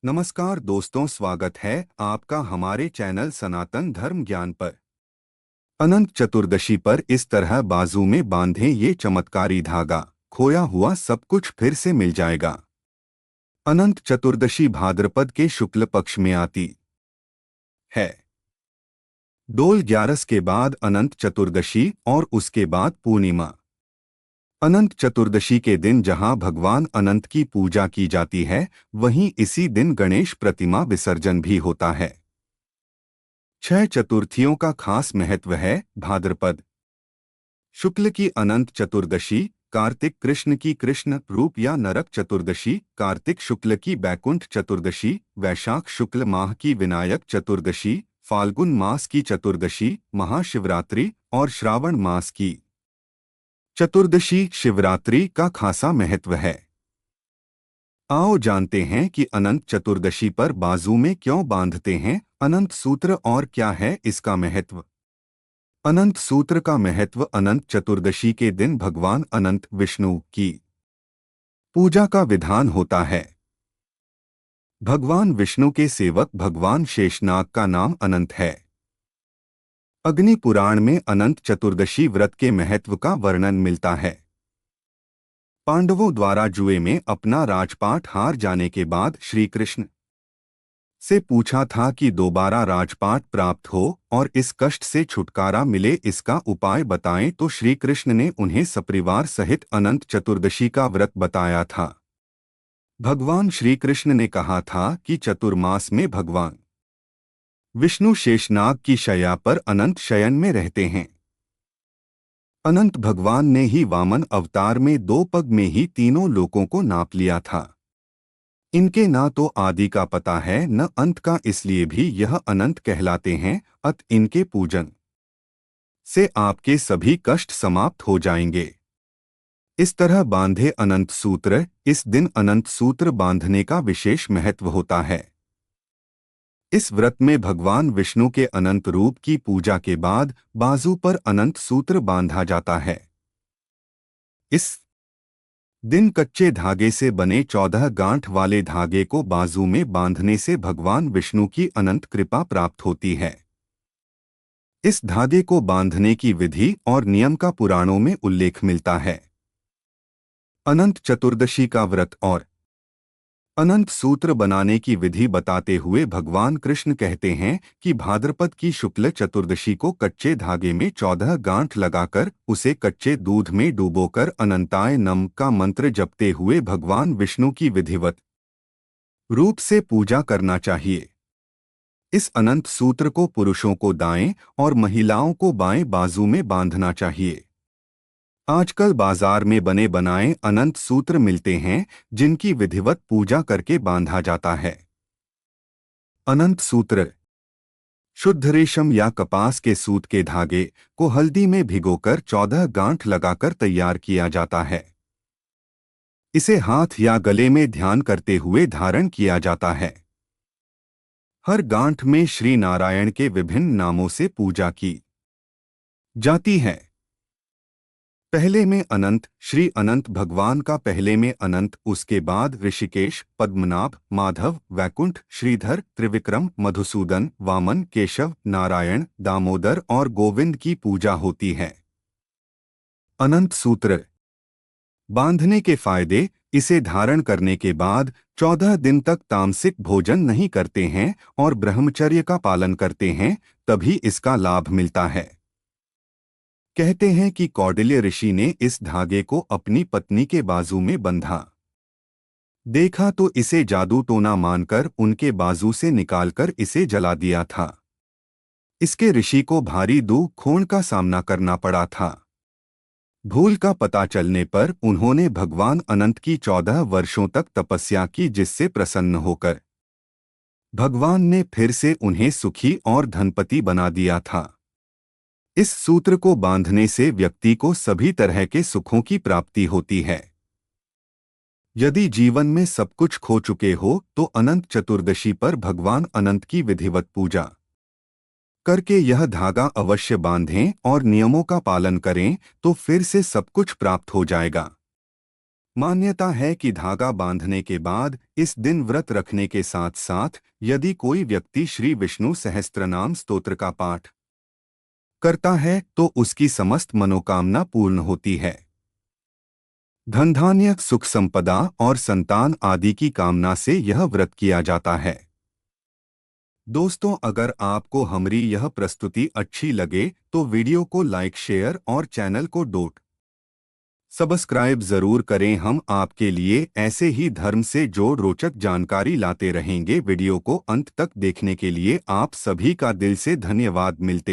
नमस्कार दोस्तों, स्वागत है आपका हमारे चैनल सनातन धर्म ज्ञान पर। अनंत चतुर्दशी पर इस तरह बाजू में बांधें ये चमत्कारी धागा, खोया हुआ सब कुछ फिर से मिल जाएगा। अनंत चतुर्दशी भाद्रपद के शुक्ल पक्ष में आती है। डोल ग्यारस के बाद अनंत चतुर्दशी और उसके बाद पूर्णिमा। अनंत चतुर्दशी के दिन जहां भगवान अनंत की पूजा की जाती है, वहीं इसी दिन गणेश प्रतिमा विसर्जन भी होता है। 6 चतुर्थियों का खास महत्व है। भाद्रपद शुक्ल की अनंत चतुर्दशी, कार्तिक कृष्ण की कृष्ण रूप या नरक चतुर्दशी, कार्तिक शुक्ल की बैकुंठ चतुर्दशी, वैशाख शुक्ल माह की विनायक चतुर्दशी, फाल्गुन मास की चतुर्दशी, महाशिवरात्रि और श्रावण मास की चतुर्दशी शिवरात्रि का खासा महत्व है। आओ जानते हैं कि अनंत चतुर्दशी पर बाजू में क्यों बांधते हैं। अनंत सूत्र और क्या है इसका महत्व। अनंत सूत्र का महत्व अनंत चतुर्दशी के दिन भगवान अनंत विष्णु की पूजा का विधान होता है। भगवान विष्णु के सेवक भगवान शेषनाग का नाम अनंत है। अग्नि पुराण में अनंत चतुर्दशी व्रत के महत्व का वर्णन मिलता है। पांडवों द्वारा जुए में अपना राजपाट हार जाने के बाद श्री कृष्ण से पूछा था कि दोबारा राजपाट प्राप्त हो और इस कष्ट से छुटकारा मिले, इसका उपाय बताएं। तो श्री कृष्ण ने उन्हें सपरिवार सहित अनंत चतुर्दशी का व्रत बताया था। भगवान श्री कृष्ण ने कहा था कि चतुर्मास में भगवान विष्णु शेषनाग की शैया पर अनंत शयन में रहते हैं। अनंत भगवान ने ही वामन अवतार में 2 पग में ही तीनों लोकों को नाप लिया था। इनके ना तो आदि का पता है न अंत का, इसलिए भी यह अनंत कहलाते हैं। अत इनके पूजन से आपके सभी कष्ट समाप्त हो जाएंगे। इस तरह बांधे अनंत सूत्र। इस दिन अनंत सूत्र बांधने का विशेष महत्व होता है। इस व्रत में भगवान विष्णु के अनंत रूप की पूजा के बाद बाजू पर अनंत सूत्र बांधा जाता है। इस दिन कच्चे धागे से बने 14 गांठ वाले धागे को बाजू में बांधने से भगवान विष्णु की अनंत कृपा प्राप्त होती है। इस धागे को बांधने की विधि और नियम का पुराणों में उल्लेख मिलता है। अनंत चतुर्दशी का व्रत और अनंत सूत्र बनाने की विधि बताते हुए भगवान कृष्ण कहते हैं कि भाद्रपद की शुक्ल चतुर्दशी को कच्चे धागे में 14 गांठ लगाकर उसे कच्चे दूध में डुबोकर अनंताय नम का मंत्र जपते हुए भगवान विष्णु की विधिवत रूप से पूजा करना चाहिए। इस अनंत सूत्र को पुरुषों को दाएं और महिलाओं को बाएं बाजू में बांधना चाहिए। आजकल बाजार में बने बनाए अनंत सूत्र मिलते हैं, जिनकी विधिवत पूजा करके बांधा जाता है। अनंत सूत्र शुद्ध रेशम या कपास के सूत के धागे को हल्दी में भिगोकर 14 गांठ लगाकर तैयार किया जाता है। इसे हाथ या गले में ध्यान करते हुए धारण किया जाता है। हर गांठ में श्री नारायण के विभिन्न नामों से पूजा की जाती है। पहले में अनंत श्री अनंत भगवान का, पहले में अनंत, उसके बाद ऋषिकेश, पद्मनाभ, माधव, वैकुंठ, श्रीधर, त्रिविक्रम, मधुसूदन, वामन, केशव, नारायण, दामोदर और गोविंद की पूजा होती है। अनंत सूत्र बांधने के फायदे। इसे धारण करने के बाद 14 दिन तक तामसिक भोजन नहीं करते हैं और ब्रह्मचर्य का पालन करते हैं, तभी इसका लाभ मिलता है। कहते हैं कि कौटिल्य ऋषि ने इस धागे को अपनी पत्नी के बाजू में बंधा देखा तो इसे जादू टोना मानकर उनके बाजू से निकालकर इसे जला दिया था। इसके ऋषि को भारी दुख खोण का सामना करना पड़ा था। भूल का पता चलने पर उन्होंने भगवान अनंत की 14 वर्षों तक तपस्या की, जिससे प्रसन्न होकर भगवान ने फिर से उन्हें सुखी और धनपति बना दिया था। इस सूत्र को बांधने से व्यक्ति को सभी तरह के सुखों की प्राप्ति होती है। यदि जीवन में सब कुछ खो चुके हो तो अनंत चतुर्दशी पर भगवान अनंत की विधिवत पूजा करके यह धागा अवश्य बांधें और नियमों का पालन करें, तो फिर से सब कुछ प्राप्त हो जाएगा। मान्यता है कि धागा बांधने के बाद इस दिन व्रत रखने के साथ साथ यदि कोई व्यक्ति श्री विष्णु सहस्त्रनाम स्तोत्र का पाठ करता है तो उसकी समस्त मनोकामना पूर्ण होती है। धन धान्य सुख संपदा और संतान आदि की कामना से यह व्रत किया जाता है। दोस्तों, अगर आपको हमारी यह प्रस्तुति अच्छी लगे तो वीडियो को लाइक शेयर और चैनल को सब्सक्राइब जरूर करें। हम आपके लिए ऐसे ही धर्म से जो रोचक जानकारी लाते रहेंगे। वीडियो को अंत तक देखने के लिए आप सभी का दिल से धन्यवाद। मिलते